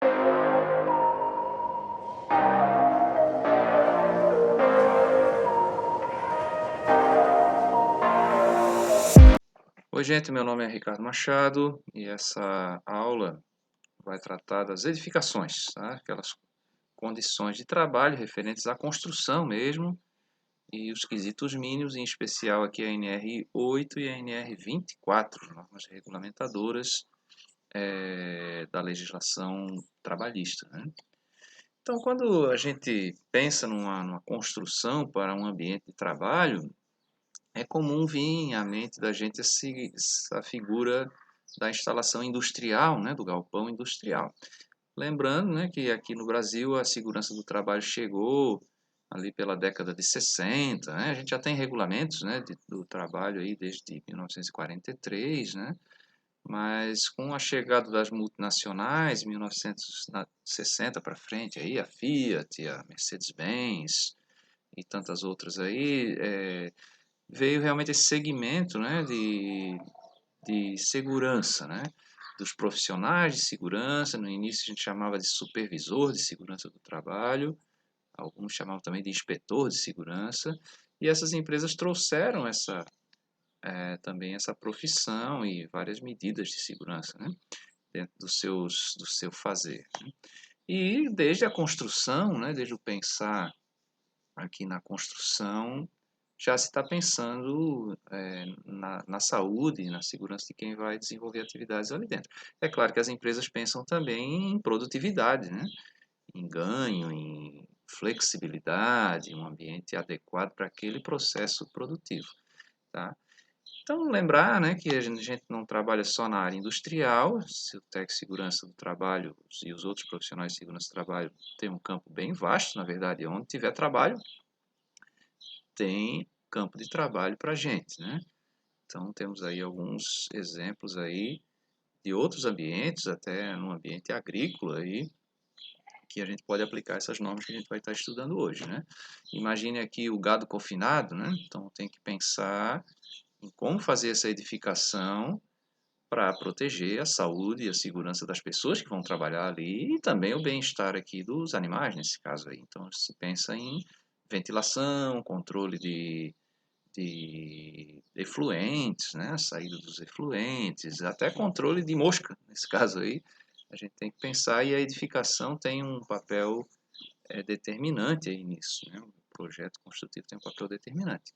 Oi, gente, meu nome é Ricardo Machado e essa aula vai tratar das edificações, tá? Aquelas condições de trabalho referentes à construção mesmo e os quesitos mínimos, em especial aqui a NR 8 e a NR 24, normas regulamentadoras da legislação trabalhista, né? Então, quando a gente pensa numa construção para um ambiente de trabalho, é comum vir à mente da gente essa figura da instalação industrial, né, do galpão industrial. Lembrando, né, que aqui no Brasil a segurança do trabalho chegou ali pela década de 60, né? A gente já tem regulamentos, né, do trabalho aí desde 1943, né? Mas com a chegada das multinacionais, 1960 para frente, aí a Fiat, a Mercedes-Benz e tantas outras aí, veio realmente esse segmento, né, de segurança, né, dos profissionais de segurança. No início a gente chamava de supervisor de segurança do trabalho, alguns chamavam também de inspetor de segurança, e essas empresas trouxeram também essa profissão e várias medidas de segurança, né, dentro do seu fazer, né? E desde a construção, né, desde o pensar aqui na construção, já se está pensando na saúde e na segurança de quem vai desenvolver atividades ali dentro. É claro que as empresas pensam também em produtividade, né? Em ganho, em flexibilidade, um ambiente adequado para aquele processo produtivo. Tá? Então, lembrar, né, que a gente não trabalha só na área industrial, se o técnico de segurança do trabalho e os outros profissionais de segurança do trabalho têm um campo bem vasto, na verdade, onde tiver trabalho, tem campo de trabalho para a gente, né? Então, temos aí alguns exemplos aí de outros ambientes, até no ambiente agrícola aí, que a gente pode aplicar essas normas que a gente vai estar estudando hoje, né? Imagine aqui o gado confinado, né? Então, tem que pensar em como fazer essa edificação para proteger a saúde e a segurança das pessoas que vão trabalhar ali e também o bem-estar aqui dos animais, nesse caso aí. Então, se pensa em ventilação, controle de efluentes, né? A saída dos efluentes, até controle de mosca, nesse caso aí, a gente tem que pensar e a edificação tem um papel determinante aí nisso, né? O projeto construtivo tem um papel determinante.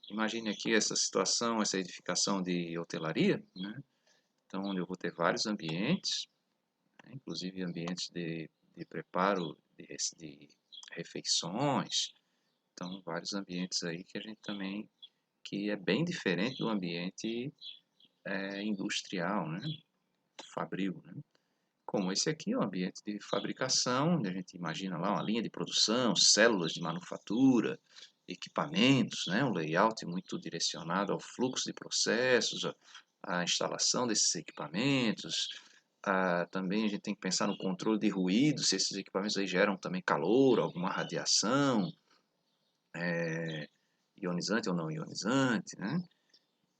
Imagine aqui essa situação, essa edificação de hotelaria, né? Então, onde eu vou ter vários ambientes, né? Inclusive ambientes de preparo de refeições, então vários ambientes aí que a gente também que é bem diferente do ambiente industrial, né? Fabril, né? Como esse aqui é um ambiente de fabricação, onde a gente imagina lá uma linha de produção, células de manufatura, equipamentos, né? Um layout muito direcionado ao fluxo de processos, à instalação desses equipamentos. Também a gente tem que pensar no controle de ruído, se esses equipamentos aí geram também calor, alguma radiação, ionizante ou não ionizante, né?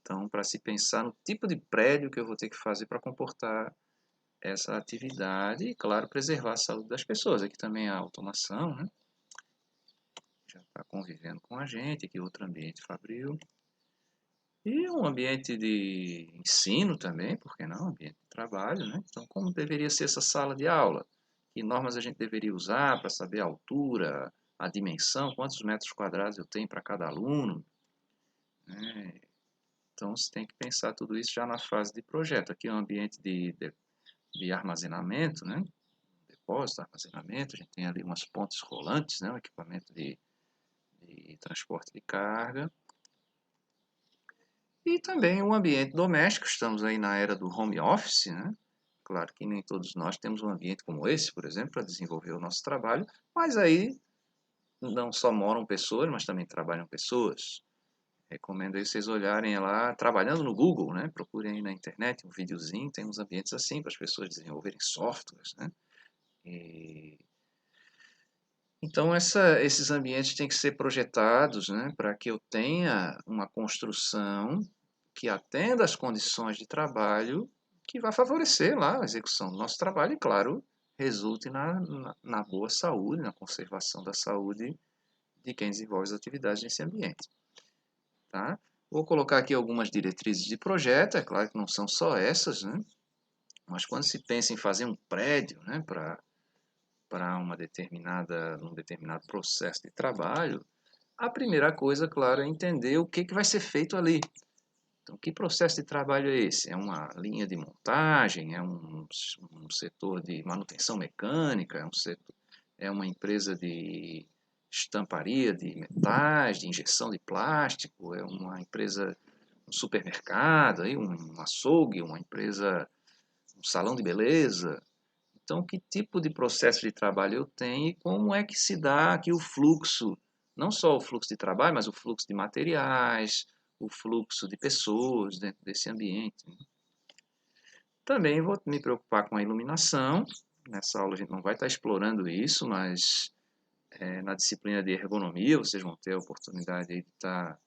Então, para se pensar no tipo de prédio que eu vou ter que fazer para comportar essa atividade e, claro, preservar a saúde das pessoas. Aqui também a automação, né? Já está convivendo com a gente, aqui outro ambiente fabril. E um ambiente de ensino também, por que não? Ambiente de trabalho, né? Então, como deveria ser essa sala de aula? Que normas a gente deveria usar para saber a altura, a dimensão, quantos metros quadrados eu tenho para cada aluno, né? Então, você tem que pensar tudo isso já na fase de projeto. Aqui é um ambiente de armazenamento, né? Depósito, armazenamento. A gente tem ali umas pontes rolantes, né? Um equipamento de transporte de carga. E também o ambiente doméstico. Estamos aí na era do home office, né? Claro que nem todos nós temos um ambiente como esse, por exemplo, para desenvolver o nosso trabalho, mas aí não só moram pessoas, mas também trabalham pessoas. Recomendo aí vocês olharem lá, trabalhando no Google, né? Procurem aí na internet um videozinho, tem uns ambientes assim para as pessoas desenvolverem softwares, né? E... Então esses ambientes têm que ser projetados, né? Para que eu tenha uma construção que atenda às condições de trabalho que vai favorecer lá a execução do nosso trabalho e, claro, resulte na boa saúde, na conservação da saúde de quem desenvolve as atividades nesse ambiente. Tá? Vou colocar aqui algumas diretrizes de projeto, é claro que não são só essas, né? Mas quando se pensa em fazer um prédio, né, para um determinado processo de trabalho, a primeira coisa, claro, é entender o que vai ser feito ali. Então, que processo de trabalho é esse? É uma linha de montagem? É um setor de manutenção mecânica? É uma empresa de estamparia de metais, de injeção de plástico? É uma empresa, um supermercado, aí, um açougue, uma empresa, um salão de beleza? Então, que tipo de processo de trabalho eu tenho e como é que se dá aqui o fluxo, não só o fluxo de trabalho, mas o fluxo de materiais, o fluxo de pessoas dentro desse ambiente. Também vou me preocupar com a iluminação. Nessa aula a gente não vai estar explorando isso, mas na disciplina de ergonomia vocês vão ter a oportunidade de estar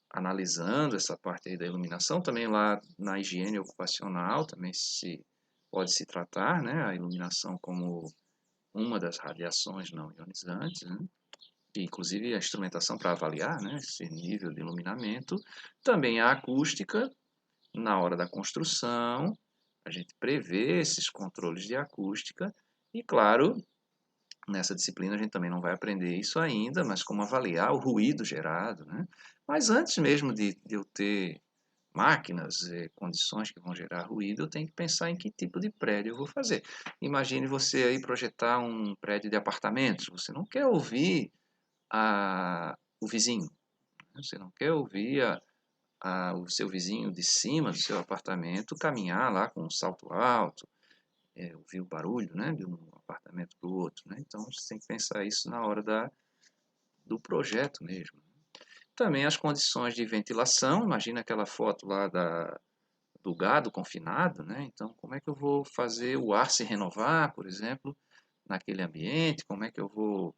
analisando essa parte aí da iluminação. Também lá na higiene ocupacional também pode se tratar, né, a iluminação como uma das radiações não ionizantes, né? E, inclusive a instrumentação para avaliar, né, esse nível de iluminamento. Também a acústica, na hora da construção, a gente prevê esses controles de acústica e, claro, nessa disciplina a gente também não vai aprender isso ainda, mas como avaliar o ruído gerado, né? Mas antes mesmo de eu ter máquinas, condições que vão gerar ruído, eu tenho que pensar em que tipo de prédio eu vou fazer. Imagine você aí projetar um prédio de apartamentos, você não quer ouvir o vizinho, né? Você não quer ouvir o seu vizinho de cima do seu apartamento caminhar lá com um salto alto, ouvir o barulho, né, de um apartamento para o outro, né? Então você tem que pensar isso na hora do projeto mesmo. Também as condições de ventilação, imagina aquela foto lá do gado confinado, né? Então, como é que eu vou fazer o ar se renovar, por exemplo, naquele ambiente? Como é que eu vou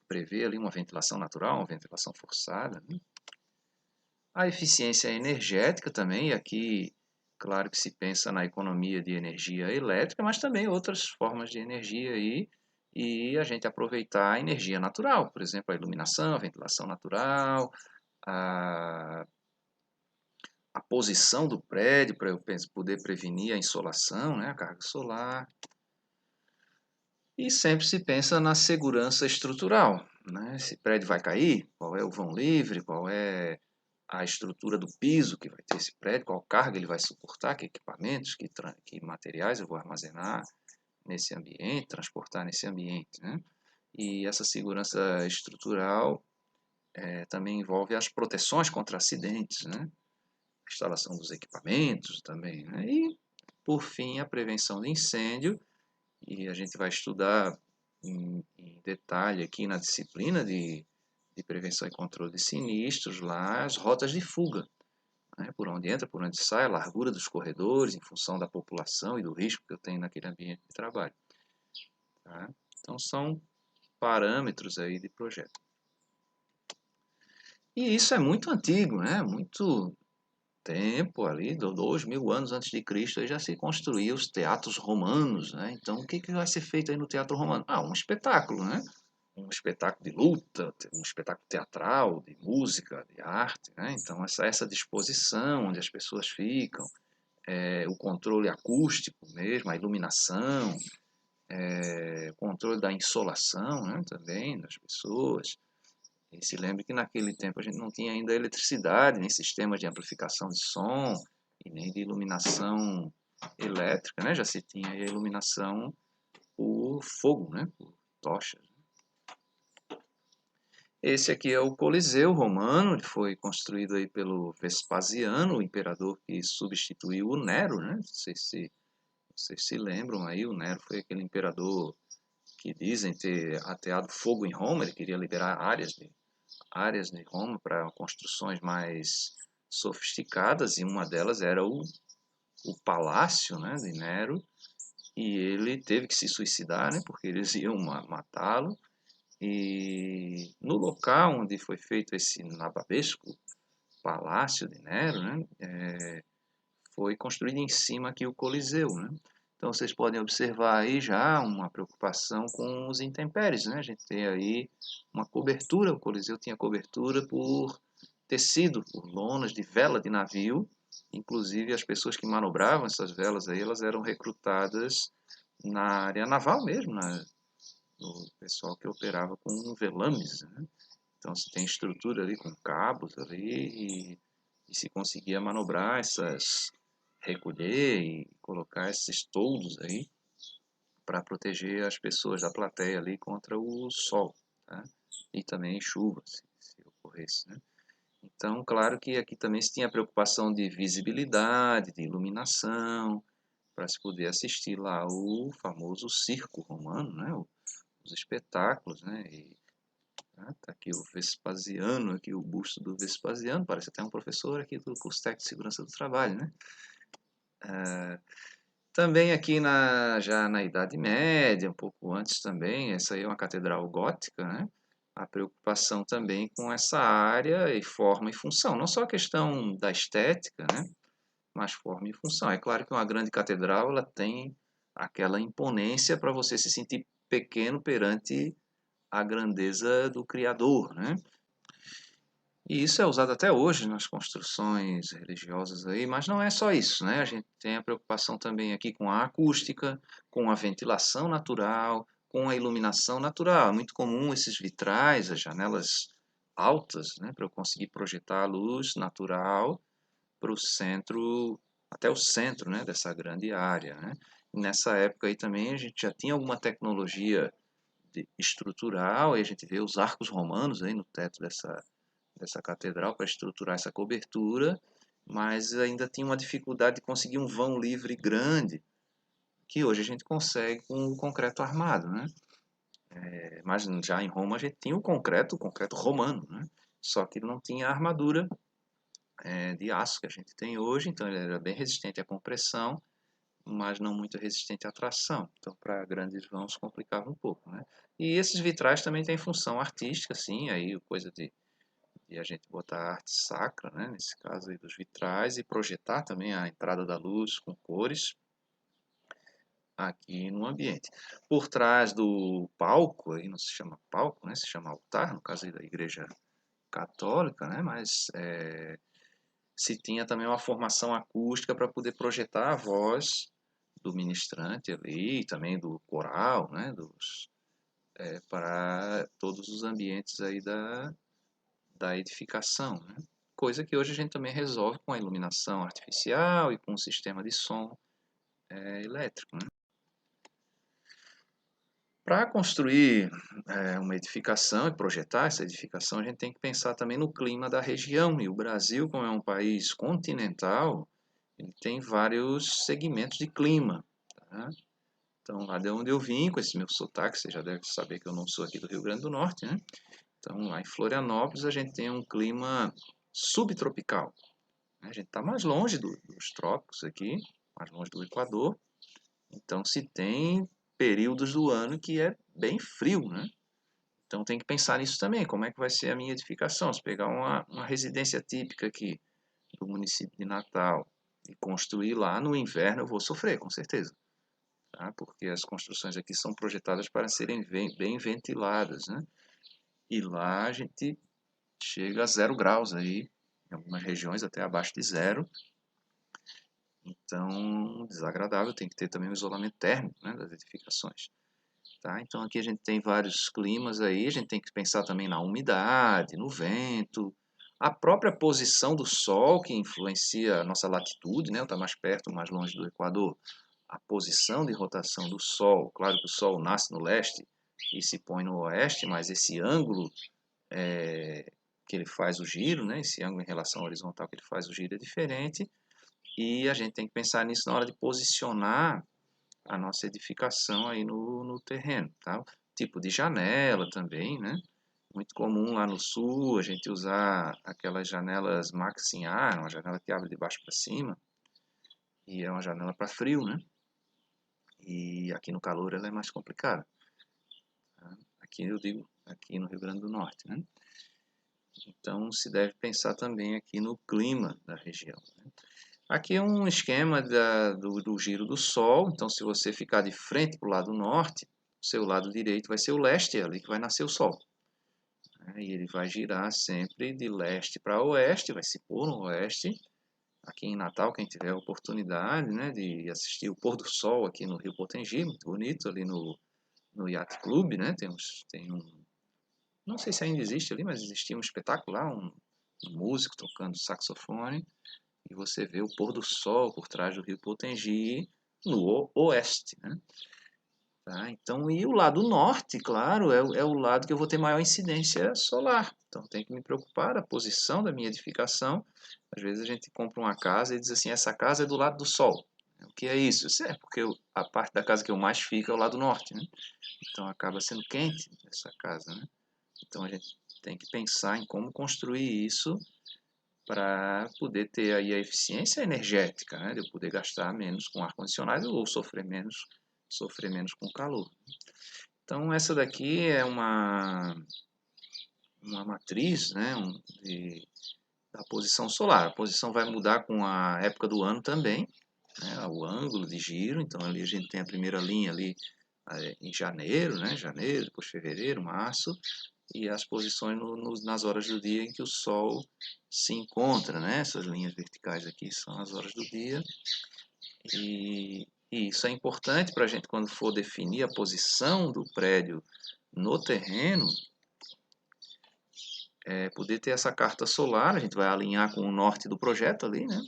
prever ali uma ventilação natural, uma ventilação forçada, né? A eficiência energética também, e aqui, claro que se pensa na economia de energia elétrica, mas também outras formas de energia aí, e a gente aproveitar a energia natural, por exemplo, a iluminação, a ventilação natural, a a posição do prédio para eu poder prevenir a insolação, né, a carga solar. E sempre se pensa na segurança estrutural, né? Esse prédio vai cair? Qual é o vão livre? Qual é a estrutura do piso que vai ter esse prédio? Qual carga ele vai suportar? Que equipamentos, que materiais eu vou armazenar nesse ambiente, transportar nesse ambiente, né? E essa segurança estrutural também envolve as proteções contra acidentes, né? Instalação dos equipamentos também, né? E, por fim, a prevenção de incêndio, e a gente vai estudar em detalhe aqui na disciplina de prevenção e controle de sinistros, lá as rotas de fuga, né? Por onde entra, por onde sai, a largura dos corredores, em função da população e do risco que eu tenho naquele ambiente de trabalho. Tá? Então, são parâmetros aí de projeto. E isso é muito antigo, né? Muito tempo ali, 2000 anos antes de Cristo, aí já se construía os teatros romanos, né? Então, o que que vai ser feito aí no teatro romano? Ah, um espetáculo, né? Um espetáculo de luta, um espetáculo teatral, de música, de arte, né? Então, essa disposição onde as pessoas ficam, o controle acústico mesmo, a iluminação, o controle da insolação, né? Também das pessoas. E se lembre que naquele tempo a gente não tinha ainda eletricidade, nem sistemas de amplificação de som e nem de iluminação elétrica, né? Já se tinha a iluminação por fogo, né? Por tochas. Esse aqui é o Coliseu Romano, ele foi construído aí pelo Vespasiano, o imperador que substituiu o Nero, né? Não sei se vocês se lembram aí, o Nero foi aquele imperador que dizem ter ateado fogo em Roma, ele queria liberar áreas de Roma para construções mais sofisticadas, e uma delas era o palácio, né, de Nero, e ele teve que se suicidar, né, porque eles iam matá-lo, e no local onde foi feito esse nababesco palácio de Nero, né, foi construído em cima aqui o Coliseu, né? Então vocês podem observar aí já uma preocupação com os intempéries, né? A gente tem aí uma cobertura, o Coliseu tinha cobertura por tecido, por lonas de vela de navio, inclusive as pessoas que manobravam essas velas aí, elas eram recrutadas na área naval mesmo, o pessoal que operava com velames, né? Então se tem estrutura ali com cabos ali e se conseguia manobrar recolher e colocar esses toldos aí para proteger as pessoas da plateia ali contra o sol, tá? E também chuva, se ocorresse, né? Então, claro que aqui também se tinha a preocupação de visibilidade, de iluminação, para se poder assistir lá o famoso circo romano, né? Os espetáculos, né? E tá aqui o Vespasiano, aqui o busto do Vespasiano, parece até um professor aqui do curso técnico de segurança do trabalho, né? Também aqui já na Idade Média, um pouco antes também, essa aí é uma catedral gótica, né? A preocupação também com essa área e forma e função, não só a questão da estética, né? Mas forma e função. É claro que uma grande catedral ela tem aquela imponência para você se sentir pequeno perante a grandeza do Criador, né? E isso é usado até hoje nas construções religiosas aí, mas não é só isso, né? A gente tem a preocupação também aqui com a acústica, com a ventilação natural, com a iluminação natural. É muito comum esses vitrais, as janelas altas, né, para eu conseguir projetar a luz natural para o centro, até o centro, né, dessa grande área, né? E nessa época aí também a gente já tinha alguma tecnologia estrutural, e a gente vê os arcos romanos aí no teto dessa catedral para estruturar essa cobertura, mas ainda tinha uma dificuldade de conseguir um vão livre grande, que hoje a gente consegue com o concreto armado, né? Mas já em Roma a gente tinha o concreto romano, né? Só que ele não tinha a armadura de aço que a gente tem hoje, então ele era bem resistente à compressão, mas não muito resistente à tração. Então, para grandes vãos complicava um pouco, né? E esses vitrais também têm função artística, sim, aí coisa de a gente botar arte sacra, né? Nesse caso aí dos vitrais, e projetar também a entrada da luz com cores aqui no ambiente. Por trás do palco, aí não se chama palco, né? Se chama altar, no caso aí da igreja católica, né? Mas se tinha também uma formação acústica para poder projetar a voz do ministrante ali, e também do coral, né? Para todos os ambientes aí da edificação, né? Coisa que hoje a gente também resolve com a iluminação artificial e com o sistema de som elétrico, né? Para construir uma edificação e projetar essa edificação, a gente tem que pensar também no clima da região. E o Brasil, como é um país continental, ele tem vários segmentos de clima, tá? Então, lá de onde eu vim, com esse meu sotaque, você já deve saber que eu não sou aqui do Rio Grande do Norte, né? Então, lá em Florianópolis, a gente tem um clima subtropical, né? A gente está mais longe dos trópicos aqui, mais longe do Equador. Então, se tem períodos do ano que é bem frio, né? Então, tem que pensar nisso também. Como é que vai ser a minha edificação? Se pegar uma residência típica aqui do município de Natal e construir lá no inverno, eu vou sofrer, com certeza. Tá? Porque as construções aqui são projetadas para serem bem ventiladas, né? E lá a gente chega a 0 graus aí, em algumas regiões até abaixo de zero. Então, desagradável, tem que ter também o isolamento térmico, né, das edificações. Tá? Então, aqui a gente tem vários climas aí, a gente tem que pensar também na umidade, no vento, a própria posição do Sol, que influencia a nossa latitude, né, está mais perto ou mais longe do Equador, a posição de rotação do Sol. Claro que o Sol nasce no leste e se põe no oeste, mas esse ângulo que ele faz o giro, né, esse ângulo em relação ao horizontal que ele faz o giro é diferente, e a gente tem que pensar nisso na hora de posicionar a nossa edificação aí no terreno, tá? Tipo de janela também, né? Muito comum lá no sul a gente usar aquelas janelas Max-Ar, uma janela que abre de baixo para cima, e é uma janela para frio, né? E aqui no calor ela é mais complicada. Tá? Aqui eu digo, aqui no Rio Grande do Norte, né? Então se deve pensar também aqui no clima da região, né? Aqui é um esquema do giro do Sol. Então, se você ficar de frente para o lado norte, o seu lado direito vai ser o leste, é ali que vai nascer o Sol. E ele vai girar sempre de leste para oeste, vai se pôr no oeste. Aqui em Natal, quem tiver a oportunidade, né, de assistir o pôr do sol aqui no Rio Potengi, muito bonito, ali no Yacht Club, né, tem não sei se ainda existe ali, mas existia um espetáculo lá, um músico tocando saxofone, e você vê o pôr do sol por trás do Rio Potengi no oeste, né? Tá? Então, e o lado norte, claro, é o lado que eu vou ter maior incidência solar. Então, tem que me preocupar da posição da minha edificação. Às vezes a gente compra uma casa e diz assim, essa casa é do lado do sol. O que é isso? Isso é porque a parte da casa que eu mais fico é o lado norte, né? Então, acaba sendo quente essa casa, né? Então, a gente tem que pensar em como construir isso para poder ter aí a eficiência energética, né? De eu poder gastar menos com ar-condicionado ou sofrer menos com calor. Então, essa daqui é uma matriz, né, da posição solar. A posição vai mudar com a época do ano também, né, o ângulo de giro. Então, ali a gente tem a primeira linha ali em janeiro, né, janeiro, depois fevereiro, março, e as posições nas horas do dia em que o Sol se encontra, né? Essas linhas verticais aqui são as horas do dia. E isso é importante para a gente, quando for definir a posição do prédio no terreno, poder ter essa carta solar. A gente vai alinhar com o norte do projeto ali, né?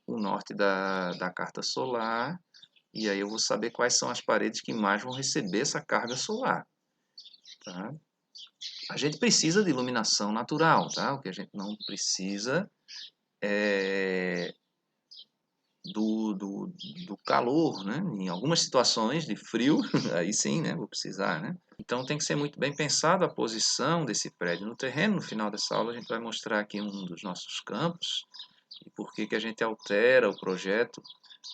O norte da carta solar. E aí eu vou saber quais são as paredes que mais vão receber essa carga solar. Tá? A gente precisa de iluminação natural, tá? O que a gente não precisa é do calor, né? Em algumas situações de frio, aí sim, né? Vou precisar, né? Então tem que ser muito bem pensado a posição desse prédio no terreno. No final dessa aula a gente vai mostrar aqui um dos nossos campos e por que que a gente altera o projeto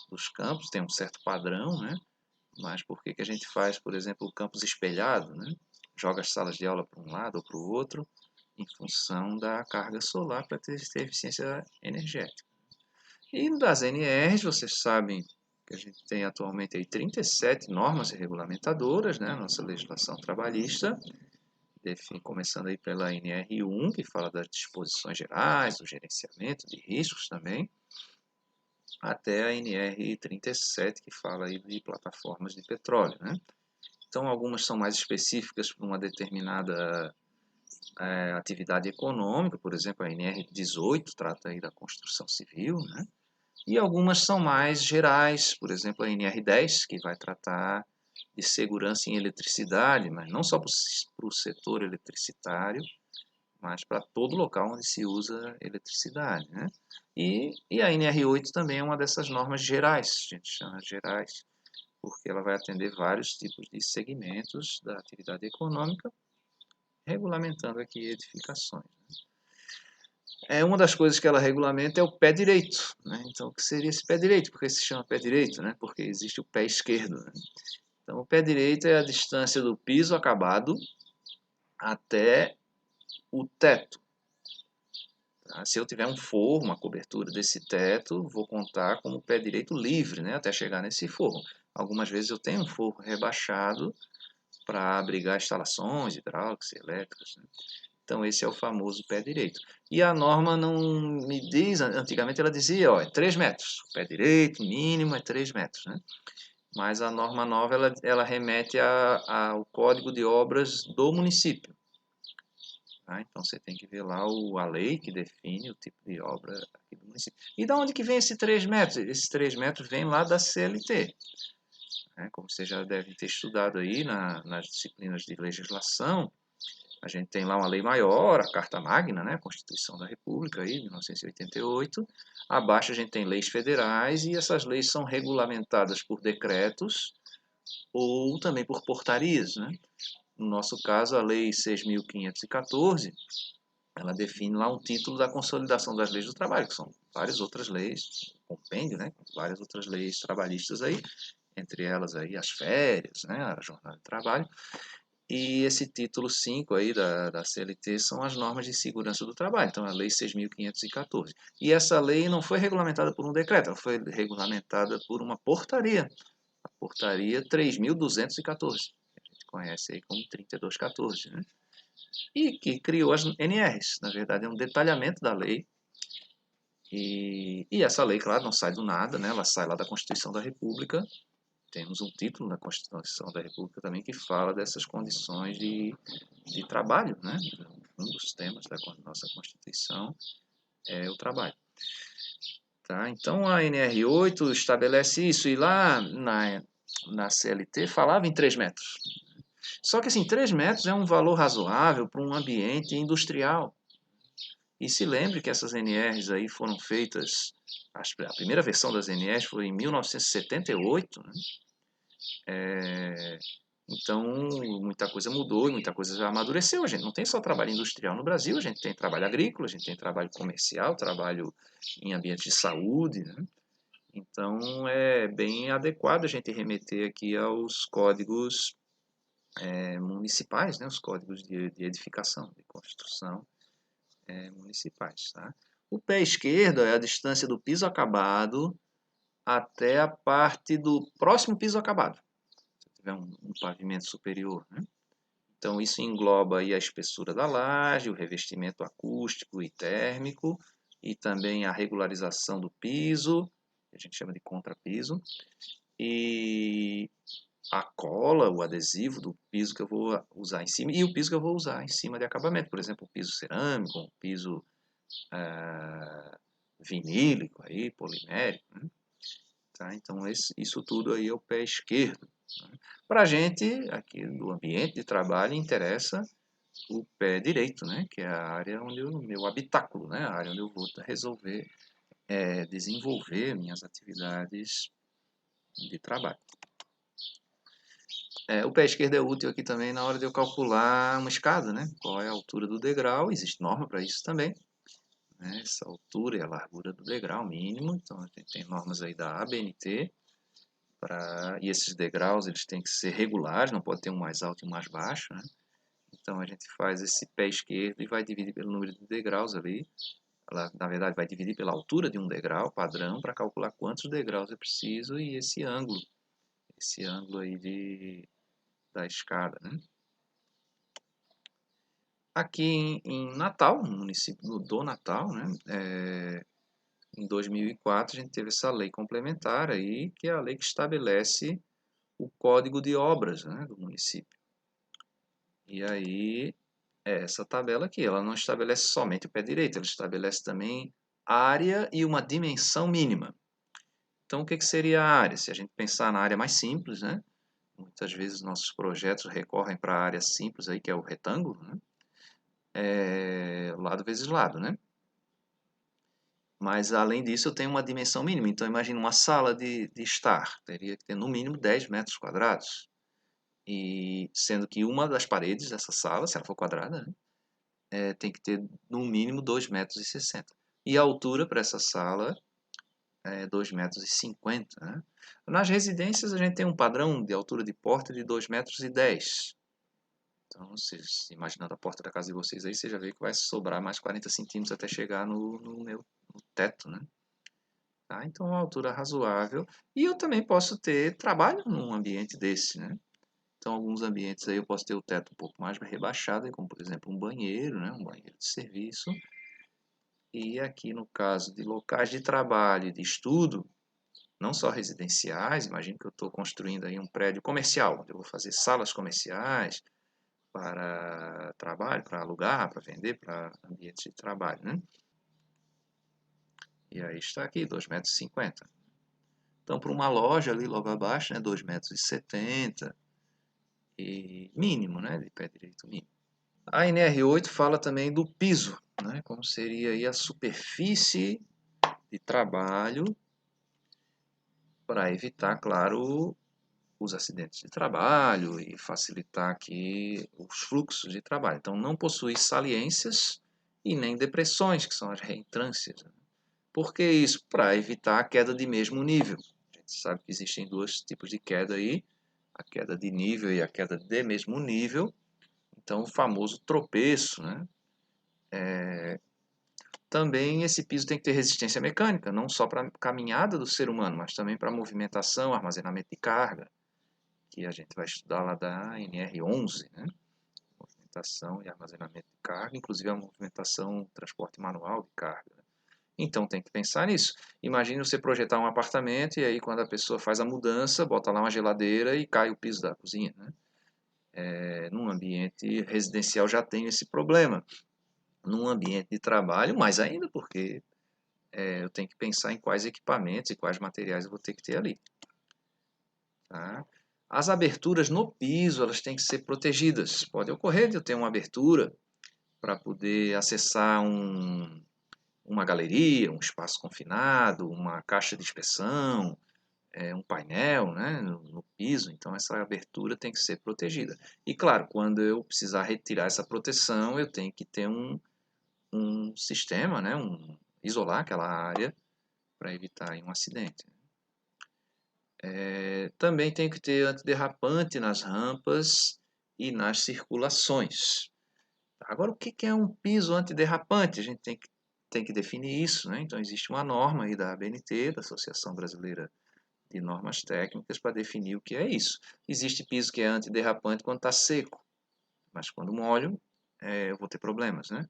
dos campos. Tem um certo padrão, né? Mas por que que a gente faz, por exemplo, o campus espelhado, né? Joga as salas de aula para um lado ou para o outro em função da carga solar para ter eficiência energética. E das NRs, vocês sabem que a gente tem atualmente aí 37 normas regulamentadoras, né? Nossa legislação trabalhista, começando aí pela NR1, que fala das disposições gerais, do gerenciamento de riscos também, até a NR37, que fala aí de plataformas de petróleo, né? Então, algumas são mais específicas para uma determinada atividade econômica, por exemplo, a NR18 trata aí da construção civil, né? E algumas são mais gerais, por exemplo, a NR10, que vai tratar de segurança em eletricidade, mas não só para o setor eletricitário, mas para todo local onde se usa eletricidade, né? E a NR8 também é uma dessas normas gerais, a gente chama de gerais, porque ela vai atender vários tipos de segmentos da atividade econômica, regulamentando aqui edificações. Uma das coisas que ela regulamenta é o pé direito, né? Então, o que seria esse pé direito? Por que se chama pé direito, né? Porque existe o pé esquerdo, né? Então, o pé direito é a distância do piso acabado até o teto. Tá? Se eu tiver um forro, uma cobertura desse teto, vou contar como pé direito livre, né? Até chegar nesse forro. Algumas vezes eu tenho um forro rebaixado para abrigar instalações hidráulicas e elétricas, né? Então, esse é o famoso pé direito. E a norma não me diz, antigamente ela dizia, ó, é 3 metros. O pé direito, mínimo, é 3 metros, né? Mas a norma nova, ela remete ao Código de Obras do município. Tá? Então, você tem que ver lá a lei que define o tipo de obra aqui do município. E de onde que vem esses 3 metros? Esses 3 metros vêm lá da CLT. Né? Como vocês já devem ter estudado aí nas disciplinas de legislação, a gente tem lá uma lei maior, a Carta Magna, né, a Constituição da República, aí, 1988. Abaixo a gente tem leis federais e essas leis são regulamentadas por decretos ou também por portarias, né? No nosso caso, a Lei 6.514, ela define lá um título da consolidação das leis do trabalho, que são várias outras leis, compêndio, né, várias outras leis trabalhistas aí, entre elas aí as férias, né, a jornada de trabalho. E esse título 5 aí da CLT são as normas de segurança do trabalho, então a Lei 6.514. E essa lei não foi regulamentada por um decreto, ela foi regulamentada por uma portaria, a Portaria 3.214, que a gente conhece aí como 3214, né? E que criou as NRs. Na verdade, é um detalhamento da lei. E essa lei, claro, não sai do nada, né? Ela sai lá da Constituição da República. Temos um título na Constituição da República também que fala dessas condições de trabalho, né? Um dos temas da nossa Constituição é o trabalho. Tá? Então, a NR8 estabelece isso, e lá na CLT falava em 3 metros. Só que, assim, 3 metros é um valor razoável para um ambiente industrial. E se lembre que essas NRs aí foram feitas, a primeira versão das NRs foi em 1978, né? Então, muita coisa mudou e muita coisa já amadureceu. A gente não tem só trabalho industrial no Brasil, a gente tem trabalho agrícola, a gente tem trabalho comercial, trabalho em ambiente de saúde, né? Então, é bem adequado a gente remeter aqui aos códigos municipais, né? Os códigos de edificação, de construção municipais. Tá? O pé esquerdo é a distância do piso acabado até a parte do próximo piso acabado, se tiver um pavimento superior. Né? Então, isso engloba aí a espessura da laje, o revestimento acústico e térmico, e também a regularização do piso, que a gente chama de contrapiso, e a cola, o adesivo do piso que eu vou usar em cima, e o piso que eu vou usar em cima de acabamento. Por exemplo, o piso cerâmico, o piso vinílico, aí, polimérico. Né? Tá? Então, isso tudo aí é o pé esquerdo. Né? Para a gente, aqui do ambiente de trabalho, interessa o pé direito, né? Que é a área onde o meu habitáculo, né? A área onde eu vou resolver, desenvolver minhas atividades de trabalho. O pé esquerdo é útil aqui também na hora de eu calcular uma escada, né? Qual é a altura do degrau, existe norma para isso também. Né? Essa altura e a largura do degrau mínimo, então a gente tem normas aí da ABNT, e esses degraus eles têm que ser regulares, não pode ter um mais alto e um mais baixo, né? Então a gente faz esse pé esquerdo e vai dividir pelo número de degraus ali. Ela, na verdade, vai dividir pela altura de um degrau padrão para calcular quantos degraus eu preciso e esse ângulo aí da escada, né? Aqui em Natal, no município do Natal, né? Em 2004 a gente teve essa lei complementar aí, que é a lei que estabelece o código de obras, né, do município. E aí, essa tabela aqui, ela não estabelece somente o pé direito, ela estabelece também área e uma dimensão mínima. Então, o que seria a área? Se a gente pensar na área mais simples, né? Muitas vezes nossos projetos recorrem para a área simples, aí, que é o retângulo, né? Lado vezes lado, né? Mas, além disso, eu tenho uma dimensão mínima. Então, imagine uma sala de estar. Teria que ter, no mínimo, 10 metros quadrados. E sendo que uma das paredes dessa sala, se ela for quadrada, né, tem que ter, no mínimo, 2,60 metros. E a altura para essa sala é 2,50 metros. Né? Nas residências, a gente tem um padrão de altura de porta de 2,10 metros. Então, vocês, imaginando a porta da casa de vocês aí, você já vê que vai sobrar mais 40 centímetros até chegar no teto, né? Tá? Então, uma altura razoável. E eu também posso ter trabalho num ambiente desse, né? Então, alguns ambientes aí eu posso ter o teto um pouco mais rebaixado, como, por exemplo, um banheiro, né? Um banheiro de serviço. E aqui, no caso de locais de trabalho e de estudo, não só residenciais, imagino que eu estou construindo aí um prédio comercial, onde eu vou fazer salas comerciais para trabalho, para alugar, para vender, para ambientes de trabalho, né? E aí está aqui, 2,50 metros. Então, para uma loja ali logo abaixo, né, 2,70 metros e mínimo, né, de pé direito mínimo. A NR8 fala também do piso, né, como seria aí a superfície de trabalho para evitar, claro, os acidentes de trabalho e facilitar aqui os fluxos de trabalho. Então, não possui saliências e nem depressões, que são as reentrâncias. Por que isso? Para evitar a queda de mesmo nível. A gente sabe que existem dois tipos de queda aí, a queda de nível e a queda de mesmo nível. Então, o famoso tropeço, né? Também esse piso tem que ter resistência mecânica, não só para a caminhada do ser humano, mas também para movimentação, armazenamento de carga, que a gente vai estudar lá da NR11, né? Movimentação e armazenamento de carga, inclusive a movimentação, transporte manual de carga. Então tem que pensar nisso. Imagine você projetar um apartamento e aí quando a pessoa faz a mudança, bota lá uma geladeira e cai o piso da cozinha, né? Num ambiente residencial já tem esse problema. Num ambiente de trabalho, mais ainda, porque eu tenho que pensar em quais equipamentos e quais materiais eu vou ter que ter ali. Tá? As aberturas no piso, elas têm que ser protegidas. Pode ocorrer de eu ter uma abertura para poder acessar uma galeria, um espaço confinado, uma caixa de inspeção, um painel, né, no piso. Então, essa abertura tem que ser protegida. E, claro, quando eu precisar retirar essa proteção, eu tenho que ter um sistema, né, isolar aquela área para evitar um acidente. Também tem que ter antiderrapante nas rampas e nas circulações. Agora, o que é um piso antiderrapante? A gente tem que definir isso, né? Então, existe uma norma aí da ABNT, da Associação Brasileira de Normas Técnicas, para definir o que é isso. Existe piso que é antiderrapante quando está seco, mas quando molho, eu vou ter problemas, né?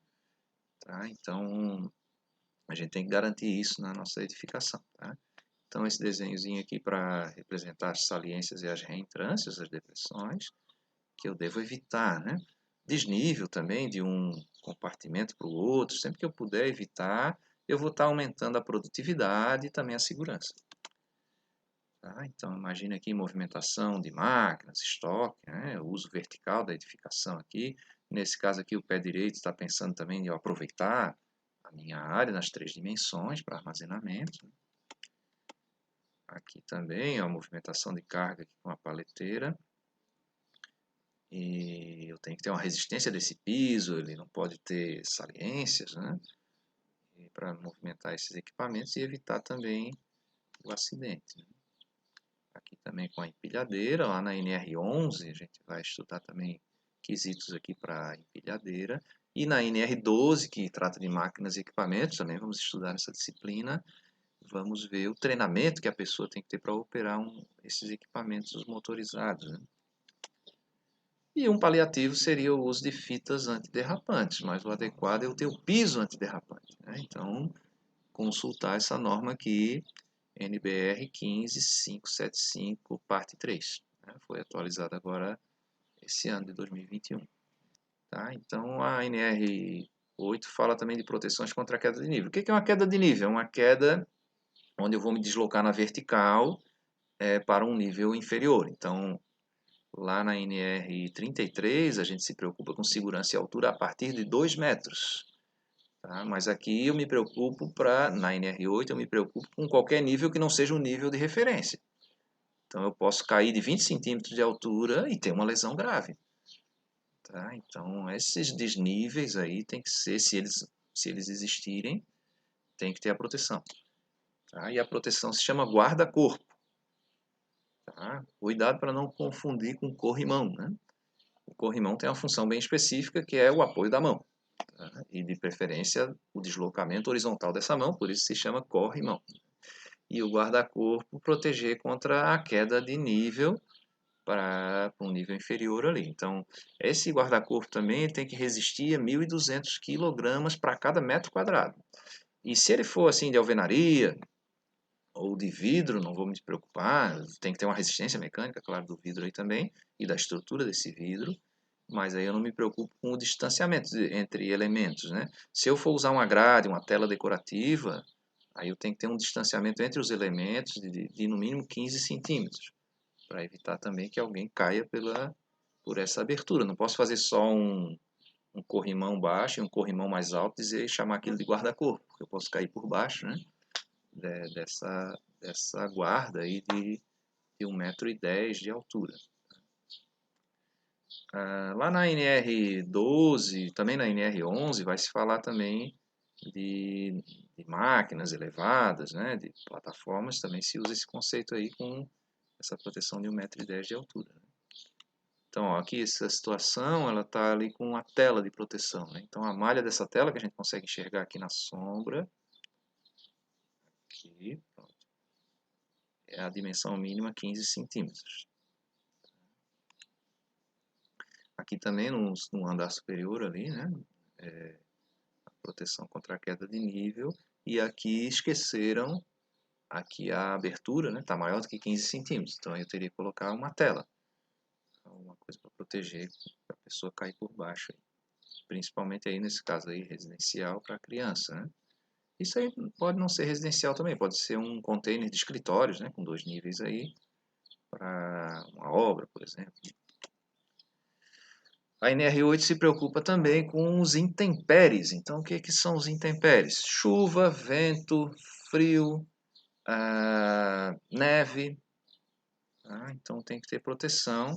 Tá? Então, a gente tem que garantir isso na nossa edificação, tá? Então, esse desenhozinho aqui para representar as saliências e as reentrâncias, as depressões, que eu devo evitar, né? Desnível também de um compartimento para o outro, sempre que eu puder evitar, eu vou estar aumentando a produtividade e também a segurança. Tá? Então, imagine aqui movimentação de máquinas, estoque, né? O uso vertical da edificação aqui. Nesse caso aqui, o pé direito está pensando também em eu aproveitar a minha área nas 3 dimensões para armazenamento. Aqui também a movimentação de carga aqui com a paleteira. E eu tenho que ter uma resistência desse piso, ele não pode ter saliências, né? Para movimentar esses equipamentos e evitar também o acidente. Né? Aqui também com a empilhadeira, lá na NR11 a gente vai estudar também quesitos aqui para empilhadeira. E na NR12, que trata de máquinas e equipamentos, também vamos estudar nessa disciplina. Vamos ver o treinamento que a pessoa tem que ter para operar esses equipamentos motorizados. Né? E um paliativo seria o uso de fitas antiderrapantes, mas o adequado é eu ter o piso antiderrapante. Né? Então, consultar essa norma aqui, NBR 15575, parte 3. Né? Foi atualizada agora esse ano de 2021. Tá? Então, a NR8 fala também de proteções contra a queda de nível. O que é uma queda de nível? É uma queda onde eu vou me deslocar na vertical para um nível inferior. Então, lá na NR33, a gente se preocupa com segurança e altura a partir de 2 metros. Tá? Mas aqui eu me preocupo na NR8, eu me preocupo com qualquer nível que não seja um nível de referência. Então eu posso cair de 20 centímetros de altura e ter uma lesão grave. Tá? Então esses desníveis aí tem que ser, se eles existirem, tem que ter a proteção. Tá? E a proteção se chama guarda-corpo. Tá? Cuidado para não confundir com corrimão, né? O corrimão tem uma função bem específica que é o apoio da mão. Tá? E de preferência o deslocamento horizontal dessa mão, por isso se chama corrimão. E o guarda-corpo proteger contra a queda de nível para um nível inferior ali. Então, esse guarda-corpo também tem que resistir a 1.200 kg para cada metro quadrado. E se ele for assim de alvenaria ou de vidro, não vou me preocupar, tem que ter uma resistência mecânica, claro, do vidro aí também, e da estrutura desse vidro, mas aí eu não me preocupo com o distanciamento entre elementos, né? Se eu for usar uma grade, uma tela decorativa, aí eu tenho que ter um distanciamento entre os elementos de no mínimo 15 centímetros, para evitar também que alguém caia por essa abertura. Não posso fazer só um corrimão baixo e um corrimão mais alto e chamar aquilo de guarda-corpo, porque eu posso cair por baixo, né? Dessa guarda aí de 1,10 m de altura. Lá na NR12, também na NR11, vai se falar também de máquinas elevadas, né, de plataformas, também se usa esse conceito aí com essa proteção de 1,10 m de altura. Então, ó, aqui essa situação, ela está ali com a tela de proteção, né? Então, a malha dessa tela que a gente consegue enxergar aqui na sombra, aqui, pronto, é a dimensão mínima 15 centímetros. Aqui também no andar superior ali, né? Proteção contra a queda de nível. E aqui esqueceram, aqui a abertura, né? Está maior do que 15 centímetros. Então eu teria que colocar uma tela, alguma coisa para proteger a pessoa cair por baixo. Principalmente aí nesse caso aí residencial para criança, né? Isso aí pode não ser residencial também, pode ser um container de escritórios, né? Com 2 níveis aí para uma obra, por exemplo. A NR8 se preocupa também com os intempéries. Então, o que são os intempéries? Chuva, vento, frio, neve. Então, tem que ter proteção.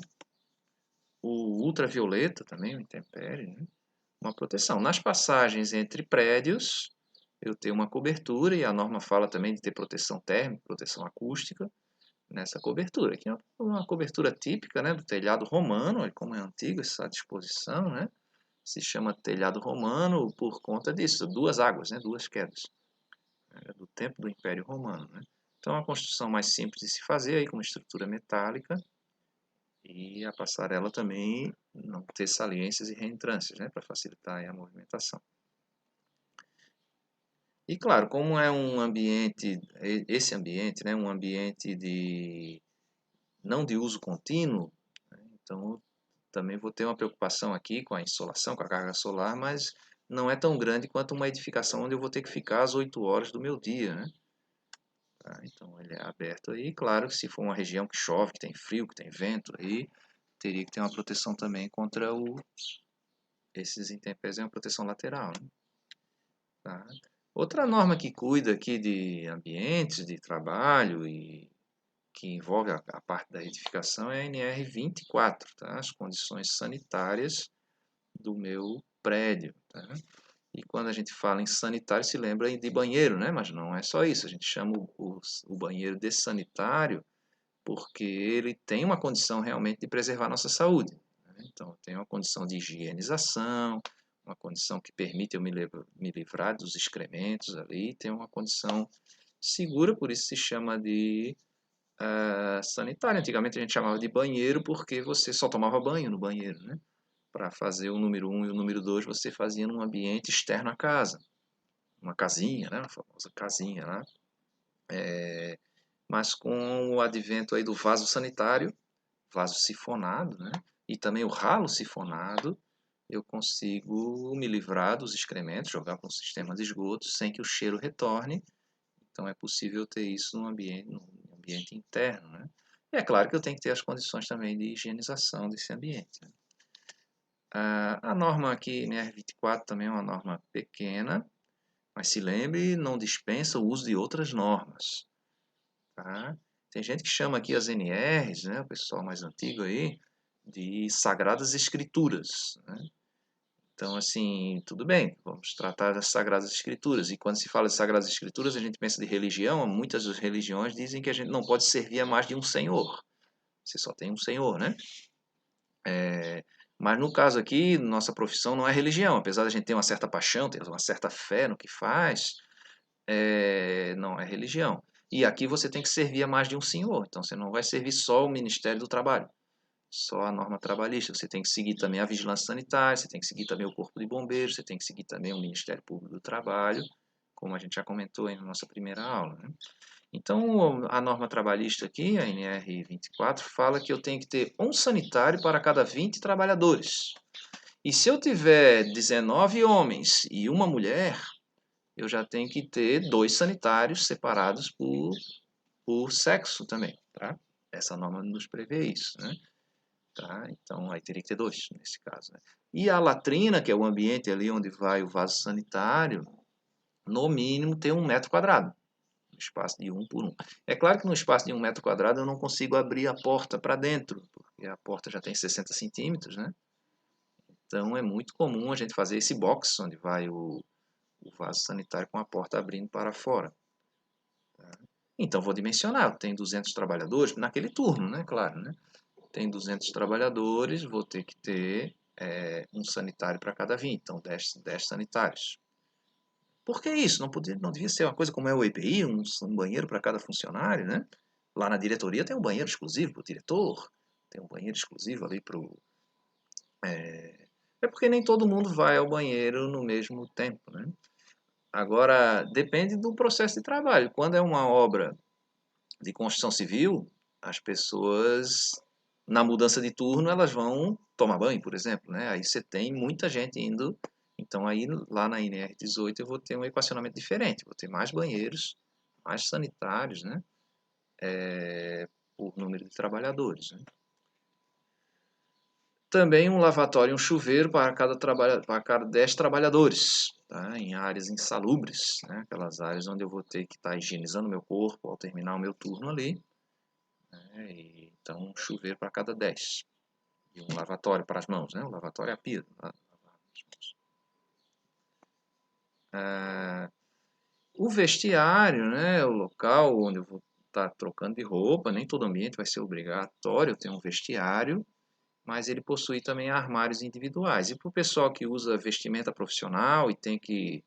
O ultravioleta também, o intempérie, né? Uma proteção. Nas passagens entre prédios, eu tenho uma cobertura e a norma fala também de ter proteção térmica, proteção acústica nessa cobertura. Aqui é uma cobertura típica, né, do telhado romano, olha como é antigo essa disposição, né? Se chama telhado romano por conta disso, duas águas, né, duas quedas, do tempo do Império Romano, né? Então, é uma construção mais simples de se fazer, aí, com uma estrutura metálica, e a passarela também não ter saliências e reentrâncias, né, para facilitar aí a movimentação. E claro, como é um ambiente, esse ambiente, né, um ambiente não de uso contínuo, né, então também vou ter uma preocupação aqui com a insolação, com a carga solar, mas não é tão grande quanto uma edificação onde eu vou ter que ficar às 8 horas do meu dia, né? Então ele é aberto aí, claro que se for uma região que chove, que tem frio, que tem vento, aí teria que ter uma proteção também contra esses intempéries, é uma proteção lateral, né? Tá? Outra norma que cuida aqui de ambientes de trabalho e que envolve a parte da edificação é a NR24, tá? As condições sanitárias do meu prédio, tá? E quando a gente fala em sanitário, se lembra de banheiro, né? Mas não é só isso. A gente chama o banheiro de sanitário porque ele tem uma condição realmente de preservar a nossa saúde, né? Então, tem uma condição de higienização, uma condição que permite eu me livrar dos excrementos ali, tem uma condição segura, por isso se chama de sanitário. Antigamente a gente chamava de banheiro porque você só tomava banho no banheiro, né? Para fazer o número 1 e o número 2 você fazia num ambiente externo à casa, uma casinha, né? A famosa casinha lá. Mas com o advento aí do vaso sanitário, vaso sifonado, né? E também o ralo sifonado, eu consigo me livrar dos excrementos, jogar para um sistema de esgoto sem que o cheiro retorne. Então é possível ter isso no ambiente interno, né? E é claro que eu tenho que ter as condições também de higienização desse ambiente, né? A norma aqui, NR24, também é uma norma pequena, mas se lembre, não dispensa o uso de outras normas, tá? Tem gente que chama aqui as NRs, né, o pessoal mais antigo aí, de Sagradas Escrituras, né? Então, assim, tudo bem, vamos tratar das Sagradas Escrituras. E quando se fala de Sagradas Escrituras, a gente pensa de religião. Muitas das religiões dizem que a gente não pode servir a mais de um senhor. Você só tem um senhor, né? Mas no caso aqui, nossa profissão não é religião. Apesar de a gente ter uma certa paixão, ter uma certa fé no que faz, não é religião. E aqui você tem que servir a mais de um senhor. Então você não vai servir só o Ministério do Trabalho, só a norma trabalhista. Você tem que seguir também a vigilância sanitária, você tem que seguir também o Corpo de Bombeiros, você tem que seguir também o Ministério Público do Trabalho, como a gente já comentou aí na nossa primeira aula, né? Então, a norma trabalhista aqui, a NR24, fala que eu tenho que ter um sanitário para cada 20 trabalhadores. E se eu tiver 19 homens e uma mulher, eu já tenho que ter 2 sanitários separados por sexo também, tá? Essa norma nos prevê isso, né? Tá? Então, aí teria que ter 2 nesse caso, né? E a latrina, que é o ambiente ali onde vai o vaso sanitário, no mínimo tem 1 metro quadrado. Um espaço de 1 por 1. É claro que no espaço de 1 metro quadrado eu não consigo abrir a porta para dentro, porque a porta já tem 60 centímetros, né? Então é muito comum a gente fazer esse box, onde vai o vaso sanitário com a porta abrindo para fora. Então vou dimensionar, tem 200 trabalhadores naquele turno, né? Claro, né? tem 200 trabalhadores, vou ter que ter um sanitário para cada 20, então 10 sanitários. Por que isso? Não devia ser uma coisa como é o EPI, um banheiro para cada funcionário, né? Lá na diretoria tem um banheiro exclusivo para o diretor, tem um banheiro exclusivo ali para o... É porque nem todo mundo vai ao banheiro no mesmo tempo, né? Agora, depende do processo de trabalho. Quando é uma obra de construção civil, as pessoas, na mudança de turno, elas vão tomar banho, por exemplo, né? Aí você tem muita gente indo. Então, aí lá na NR18 eu vou ter um equacionamento diferente. Vou ter mais banheiros, mais sanitários, né? Por número de trabalhadores, né? Também um lavatório e um chuveiro para cada 10 trabalhadores, tá? Em áreas insalubres, né? Aquelas áreas onde eu vou ter que estar higienizando meu corpo ao terminar o meu turno ali. Então, um chuveiro para cada 10. E um lavatório para as mãos, né? Um lavatório é a pia. O vestiário, né? O local onde eu vou estar trocando de roupa, nem todo ambiente vai ser obrigatório ter um vestiário, mas ele possui também armários individuais. E para o pessoal que usa vestimenta profissional e tem que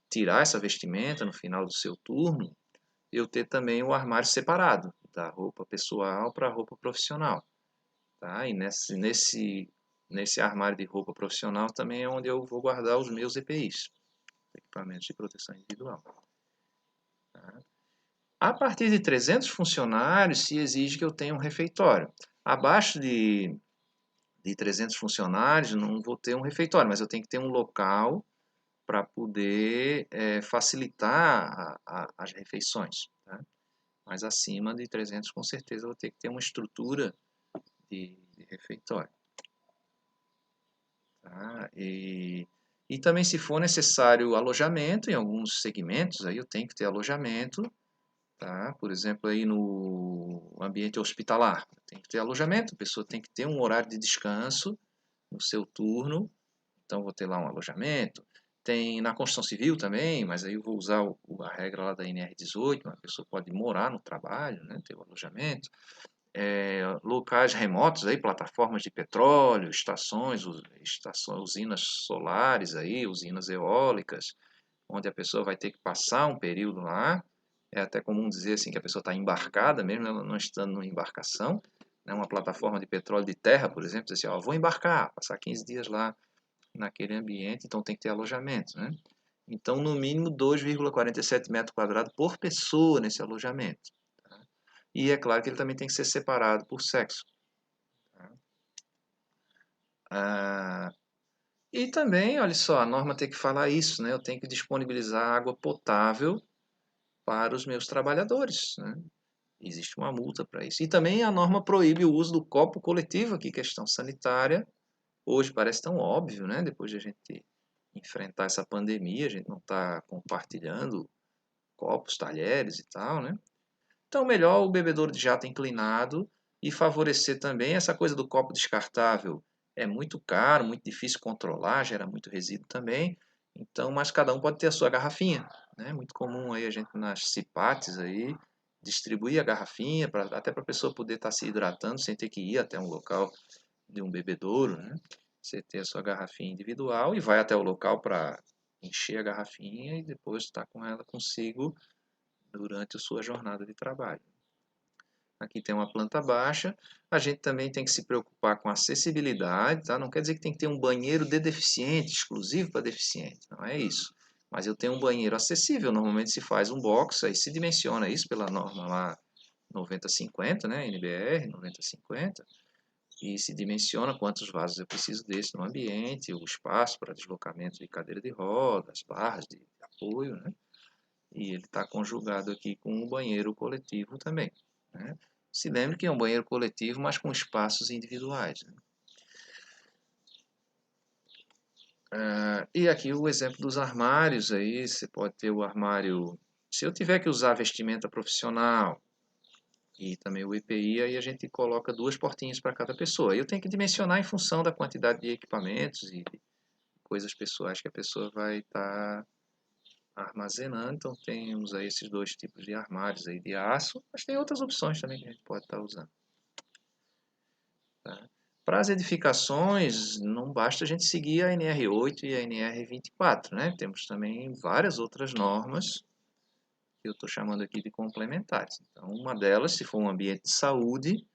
tirar essa vestimenta no final do seu turno, eu ter também o armário separado, da roupa pessoal para a roupa profissional. Tá? E nesse armário de roupa profissional também é onde eu vou guardar os meus EPIs, equipamentos de proteção individual. Tá? A partir de 300 funcionários, se exige que eu tenha um refeitório. Abaixo de 300 funcionários, não vou ter um refeitório, mas eu tenho que ter um local para poder facilitar as refeições. Tá? Mas acima de 300, com certeza, eu vou ter que ter uma estrutura de refeitório. Tá? E também, se for necessário alojamento, em alguns segmentos, aí eu tenho que ter alojamento. Tá? Por exemplo, aí no ambiente hospitalar, tem que ter alojamento, a pessoa tem que ter um horário de descanso no seu turno, então vou ter lá um alojamento. Tem na construção civil também, mas aí eu vou usar a regra lá da NR18, a pessoa pode morar no trabalho, né, ter o alojamento. Locais remotos, aí, plataformas de petróleo, usinas solares, aí, usinas eólicas, onde a pessoa vai ter que passar um período lá. É até comum dizer assim que a pessoa está embarcada, mesmo ela não estando numa embarcação. Né? Uma plataforma de petróleo de terra, por exemplo, diz assim, ó, vou embarcar, passar 15 dias lá naquele ambiente, então tem que ter alojamento. Né? Então, no mínimo 2,47 metros quadrados por pessoa nesse alojamento. Tá? E é claro que ele também tem que ser separado por sexo. Tá? E também, olha só, a norma tem que falar isso, né? Eu tenho que disponibilizar água potável para os meus trabalhadores, né? Existe uma multa para isso. E também a norma proíbe o uso do copo coletivo aqui, questão sanitária. Hoje parece tão óbvio, né? Depois de a gente enfrentar essa pandemia, a gente não está compartilhando copos, talheres e tal, né? Então, melhor o bebedouro de jato inclinado e favorecer também essa coisa do copo descartável. É muito caro, muito difícil controlar, gera muito resíduo também. Então, mas cada um pode ter a sua garrafinha, né? Muito comum aí a gente nas cipates aí distribuir a garrafinha até para a pessoa poder estar se hidratando sem ter que ir até um local de um bebedouro, né? Você ter a sua garrafinha individual e vai até o local para encher a garrafinha e depois estar com ela consigo durante a sua jornada de trabalho. Aqui tem uma planta baixa. A gente também tem que se preocupar com a acessibilidade, tá? Não quer dizer que tem que ter um banheiro de deficiente, exclusivo para deficiente, não é isso. Mas eu tenho um banheiro acessível, normalmente se faz um box, aí se dimensiona isso pela norma lá 9050, né, NBR 9050, e se dimensiona quantos vasos eu preciso desse no ambiente, o espaço para deslocamento de cadeira de rodas, barras de apoio, né? E ele está conjugado aqui com um banheiro coletivo também. Né? Se lembre que é um banheiro coletivo, mas com espaços individuais. Né? E aqui o exemplo dos armários, aí você pode ter o armário. Se eu tiver que usar vestimenta profissional e também o EPI, aí a gente coloca duas portinhas para cada pessoa. Eu tenho que dimensionar em função da quantidade de equipamentos e coisas pessoais que a pessoa vai estar armazenando. Então temos aí esses dois tipos de armários aí de aço, mas tem outras opções também que a gente pode estar usando. Tá? Para as edificações, não basta a gente seguir a NR8 e a NR24, né? Temos também várias outras normas que eu estou chamando aqui de complementares. Então, uma delas, se for um ambiente de saúde,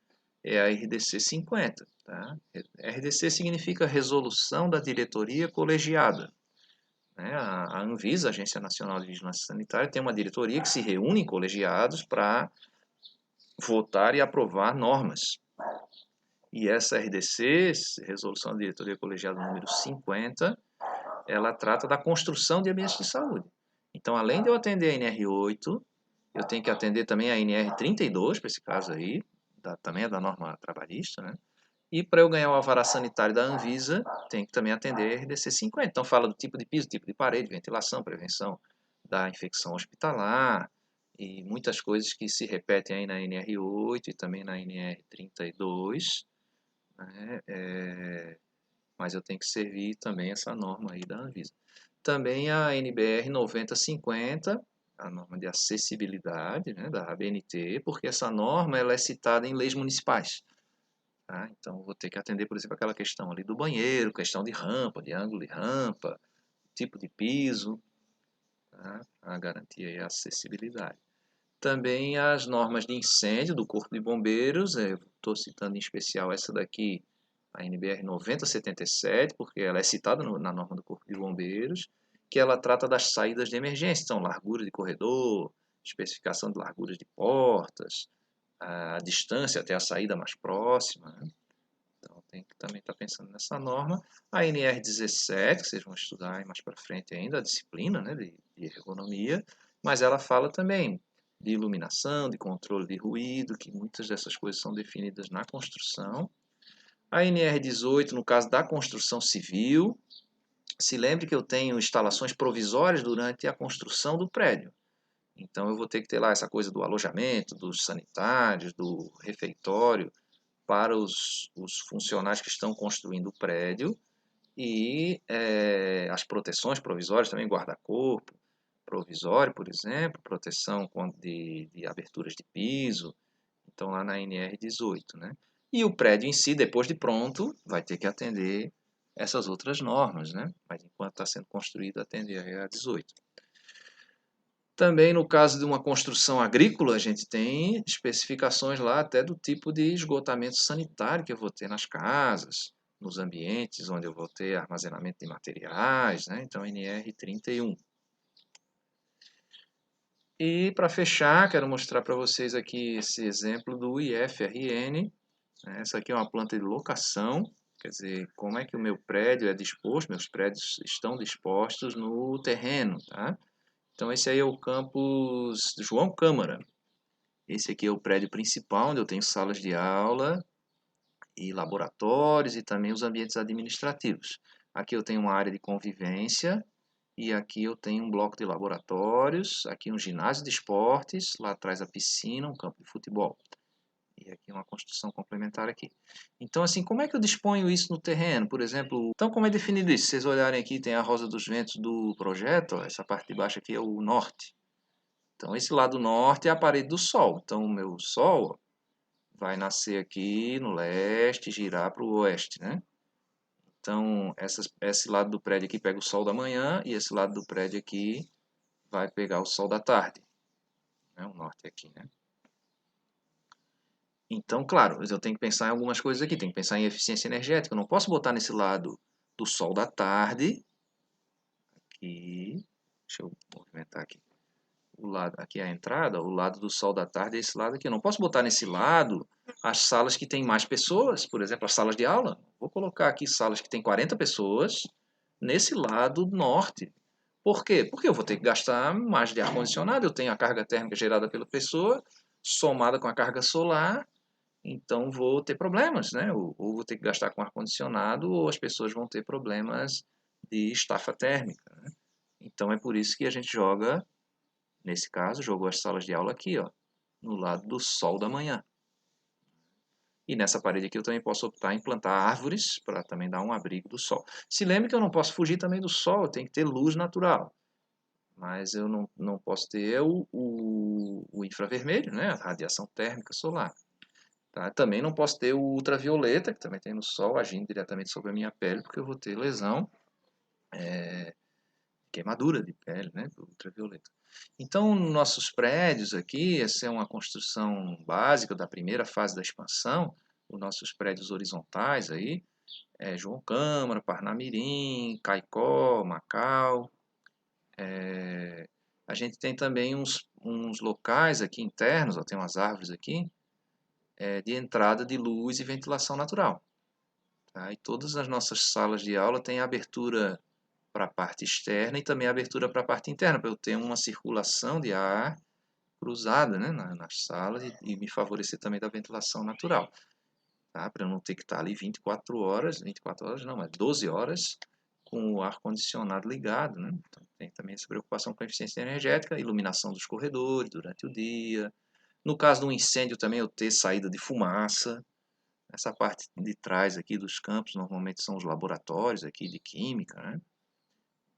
é a RDC 50. Tá? RDC significa Resolução da Diretoria Colegiada. Né? A Anvisa, Agência Nacional de Vigilância Sanitária, tem uma diretoria que se reúne em colegiados para votar e aprovar normas. E essa RDC, Resolução da Diretoria Colegiada número 50, ela trata da construção de ambientes de saúde. Então, além de eu atender a NR8, eu tenho que atender também a NR32, para esse caso aí, também é da norma trabalhista, né? E para eu ganhar o alvará sanitário da Anvisa, tem que também atender a RDC 50. Então, fala do tipo de piso, tipo de parede, ventilação, prevenção da infecção hospitalar e muitas coisas que se repetem aí na NR8 e também na NR32, né? Mas eu tenho que servir também essa norma aí da Anvisa. Também a NBR 9050, a norma de acessibilidade, né, da ABNT, porque essa norma ela é citada em leis municipais. Tá? Então, vou ter que atender, por exemplo, aquela questão ali do banheiro, questão de rampa, de ângulo de rampa, tipo de piso, tá? A garantia e a acessibilidade. Também as normas de incêndio do Corpo de Bombeiros, estou citando em especial essa daqui, a NBR 9077, porque ela é citada na norma do Corpo de Bombeiros, que ela trata das saídas de emergência, então largura de corredor, especificação de larguras de portas, a distância até a saída mais próxima, né? Então tem que também estar pensando nessa norma. A NR17, que vocês vão estudar mais para frente ainda, a disciplina, né, de ergonomia, mas ela fala também de iluminação, de controle de ruído, que muitas dessas coisas são definidas na construção. A NR18, no caso da construção civil, se lembre que eu tenho instalações provisórias durante a construção do prédio. Então eu vou ter que ter lá essa coisa do alojamento, dos sanitários, do refeitório, para os funcionários que estão construindo o prédio e as proteções provisórias também, guarda-corpo provisório, por exemplo, proteção de aberturas de piso, então lá na NR18, né? E o prédio em si, depois de pronto, vai ter que atender essas outras normas, né? Mas enquanto está sendo construído, atender a 18. Também no caso de uma construção agrícola, a gente tem especificações lá até do tipo de esgotamento sanitário que eu vou ter nas casas, nos ambientes onde eu vou ter armazenamento de materiais, né? Então NR31. E para fechar, quero mostrar para vocês aqui esse exemplo do IFRN. Essa aqui é uma planta de locação, quer dizer, como é que o meu prédio é disposto, meus prédios estão dispostos no terreno, tá? Então esse aí é o campus João Câmara. Esse aqui é o prédio principal, onde eu tenho salas de aula e laboratórios e também os ambientes administrativos. Aqui eu tenho uma área de convivência e aqui eu tenho um bloco de laboratórios, aqui um ginásio de esportes, lá atrás a piscina, um campo de futebol. E aqui uma construção complementar aqui. Então, assim, como é que eu disponho isso no terreno? Por exemplo, então como é definido isso? Se vocês olharem aqui, tem a rosa dos ventos do projeto, ó, essa parte de baixo aqui é o norte. Então, esse lado norte é a parede do Sol. Então, o meu Sol vai nascer aqui no leste e girar para o oeste, né? Então, esse lado do prédio aqui pega o Sol da manhã e esse lado do prédio aqui vai pegar o Sol da tarde. Né? O norte aqui, né? Então, claro, eu tenho que pensar em algumas coisas aqui. Tenho que pensar em eficiência energética. Eu não posso botar nesse lado do Sol da tarde. Aqui, deixa eu movimentar aqui. O lado, aqui é a entrada, o lado do sol da tarde é esse lado aqui. Eu não posso botar nesse lado as salas que tem mais pessoas, por exemplo, as salas de aula. Vou colocar aqui salas que tem 40 pessoas nesse lado norte. Por quê? Porque eu vou ter que gastar mais de ar-condicionado, eu tenho a carga térmica gerada pela pessoa, somada com a carga solar, então vou ter problemas, né? Ou vou ter que gastar com ar-condicionado, ou as pessoas vão ter problemas de estafa térmica, né? Então é por isso que a gente joga. Nesse caso, jogou as salas de aula aqui, ó, no lado do sol da manhã. E nessa parede aqui eu também posso optar em plantar árvores para também dar um abrigo do sol. Se lembre que eu não posso fugir também do sol, eu tenho que ter luz natural. Mas eu não posso ter o infravermelho, né, a radiação térmica solar. Tá? Também não posso ter o ultravioleta, que também tem no sol, agindo diretamente sobre a minha pele, porque eu vou ter lesão, queimadura de pele, né, do ultravioleta. Então, nossos prédios aqui, essa é uma construção básica da primeira fase da expansão, os nossos prédios horizontais aí, João Câmara, Parnamirim, Caicó, Macau. A gente tem também uns locais aqui internos, ó, tem umas árvores aqui, de entrada de luz e ventilação natural. Tá? E todas as nossas salas de aula têm abertura para a parte externa e também abertura para a parte interna, para eu ter uma circulação de ar cruzada, né, nas salas e me favorecer também da ventilação natural. Tá? Para eu não ter que estar ali 24 horas não, mas 12 horas com o ar-condicionado ligado. Né? Então, tem também essa preocupação com a eficiência energética, iluminação dos corredores durante o dia. No caso de um incêndio também eu ter saída de fumaça. Essa parte de trás aqui dos campos normalmente são os laboratórios aqui de química, né?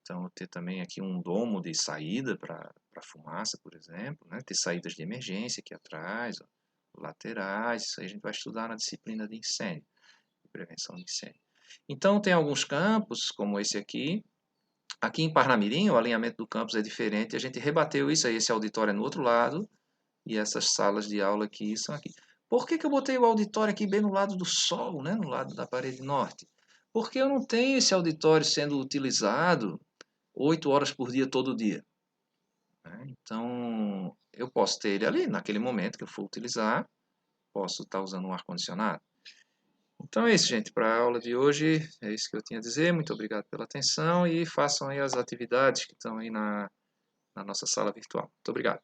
Então ter também aqui um domo de saída para fumaça, por exemplo, né? Ter saídas de emergência aqui atrás, ó, laterais, isso aí a gente vai estudar na disciplina de incêndio, de prevenção de incêndio. Então tem alguns campos, como esse aqui. Aqui em Parnamirim, o alinhamento do campus é diferente, a gente rebateu isso aí, esse auditório é no outro lado, e essas salas de aula aqui são aqui. Por que eu botei o auditório aqui bem no lado do sol, né? No lado da parede norte? Porque eu não tenho esse auditório sendo utilizado 8 horas por dia, todo dia. Né? Então, eu posso ter ele ali, naquele momento que eu for utilizar, posso estar usando um ar-condicionado. Então é isso, gente. Para a aula de hoje, é isso que eu tinha a dizer. Muito obrigado pela atenção e façam aí as atividades que estão aí na nossa sala virtual. Muito obrigado.